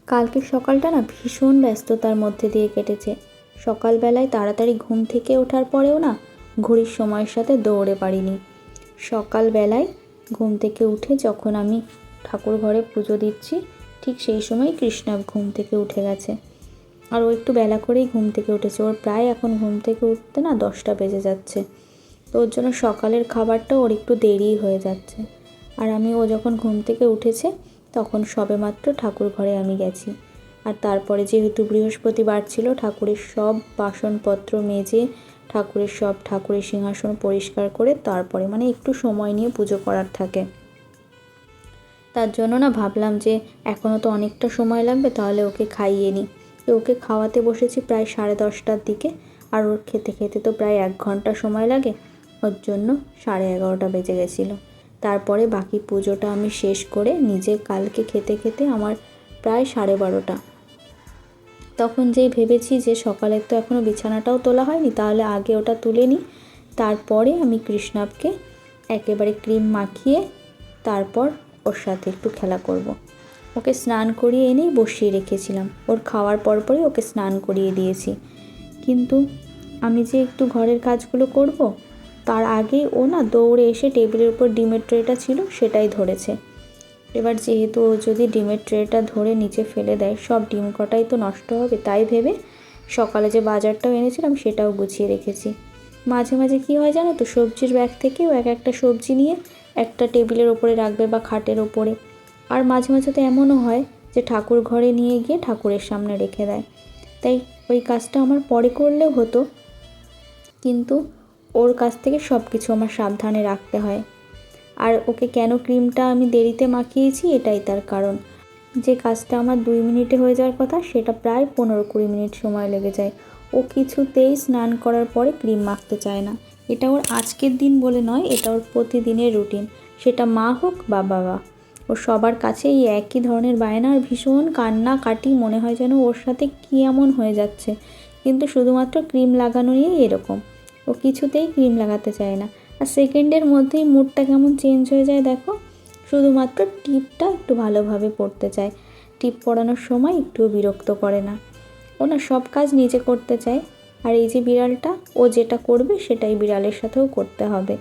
কালকের সকালটা না ভীষণ ব্যস্ততার মধ্যে দিয়ে কেটেছে। সকালবেলায় তাড়াতাড়ি ঘুম থেকে ওঠার পরেও না ঘড়ির সময়ের সাথে দৌড়ে পারিনি। সকালবেলায় ঘুম থেকে উঠে যখন আমি ঠাকুর ঘরে পুজো দিচ্ছি, ঠিক সেই সময় কৃষ্ণাব ঘুম থেকে উঠে গেছে। আর ও একটু বেলা করেই ঘুম থেকে উঠেছে। ওর প্রায় এখন ঘুম থেকে উঠতে না 10টা বেজে যাচ্ছে। তো ওর জন্য সকালের খাবারটা ওর একটু দেরিই হয়ে যাচ্ছে। আর ও যখন ঘুম থেকে উঠেছে তখন সবেমাত্র ঠাকুর ঘরে আমি গেছি। আর তারপরে যেহেতু বৃহস্পতিবার ছিল, ঠাকুরের সব বাসনপত্র মেজে ঠাকুরের সিংহাসন পরিষ্কার করে তারপরে একটু সময় নিয়ে পুজো করার থাকে। তার জন্য না ভাবলাম যে এখনও তো অনেকটা সময় লাগবে, তাহলে ওকে খাইয়ে নিই। ওকে খাওয়াতে বসেছি প্রায় 10:30টার দিকে। আর ওর খেতে খেতে তো প্রায় 1 ঘন্টা সময় লাগে। ওর জন্য 11:30টা বেজে গেছিলো। তারপরে বাকি পুজোটা আমি শেষ করে নিজে কালকে খেতে খেতে আমার প্রায় 12:30টা। তখন যেই ভেবেছি যে সকালের তো এখনও বিছানাটাও তোলা হয়নি, তাহলে আগে ওটা তুলে নিই। তারপরে আমি কৃষ্ণাবকে একেবারে ক্রিম মাখিয়ে তারপর ওর সাথে একটু খেলা করব। ওকে স্নান করিয়ে এনেই বসিয়ে রেখেছিলাম। ওর খাওয়ার পরপরই ওকে স্নান করিয়ে দিয়েছি। কিন্তু আমি যে একটু ঘরের কাজগুলো করব, তার আগেই ও না দৌড়ে এসে টেবিলের উপর ডিমের ট্রেটা ছিল সেটাই ধরেছে। এবার যেহেতু ও যদি ডিমের ট্রেটা ধরে নিচে ফেলে দেয়, সব ডিম কটাই তো নষ্ট হবে, তাই ভেবে সকালে যে বাজারটাও এনেছিলাম সেটাও গুছিয়ে রেখেছি। মাঝে মাঝে কী হয় জানো তো, সবজির ব্যাগ থেকেও একটা সবজি নিয়ে একটা টেবিলের ওপরে রাখবে বা খাটের ওপরে। আর মাঝে মাঝে তো এমনও হয় যে ঠাকুর ঘরে নিয়ে গিয়ে ঠাকুরের সামনে রেখে দেয়। তাই ওই কাজটা আমার পরে করলেও হতো, কিন্তু ওর কাছ থেকে সব কিছু আমার সাবধানে রাখতে হয়। আর ওকে কেন ক্রিমটা আমি দেরিতে মাখিয়েছি এটাই তার কারণ। যে কাজটা আমার 2 মিনিটে হয়ে যাওয়ার কথা সেটা প্রায় 15-20 মিনিট সময় লেগে যায়। ও কিছুতেই স্নান করার পরে ক্রিম মাখতে চায় না। এটা ওর আজকের দিন বলে নয়, এটা ওর প্রতিদিনের রুটিন। সেটা মা হোক বা বাবা, ও সবার কাছে এই একই ধরনের বায়না। আর ভীষণ কান্নাকাটি, মনে হয় যেন ওর সাথে কী এমন হয়ে যাচ্ছে। কিন্তু শুধুমাত্র ক্রিম লাগানো নিয়েই এরকম। ও কিছুতেই ক্রিম লাগাতে চায় না। আর সেকেন্ডের মধ্যেই মুডটা কেমন চেঞ্জ হয়ে যায় দেখো। শুধুমাত্র টিপটা একটু ভালোভাবে পড়তে চায়। টিপ পরানোর সময় একটুও বিরক্ত করে না। ও না সব কাজ নিজে করতে চায়। আর এই যে বিড়ালটা, ও যেটা করবে সেটাই বিড়ালের সাথেও করতে হবে।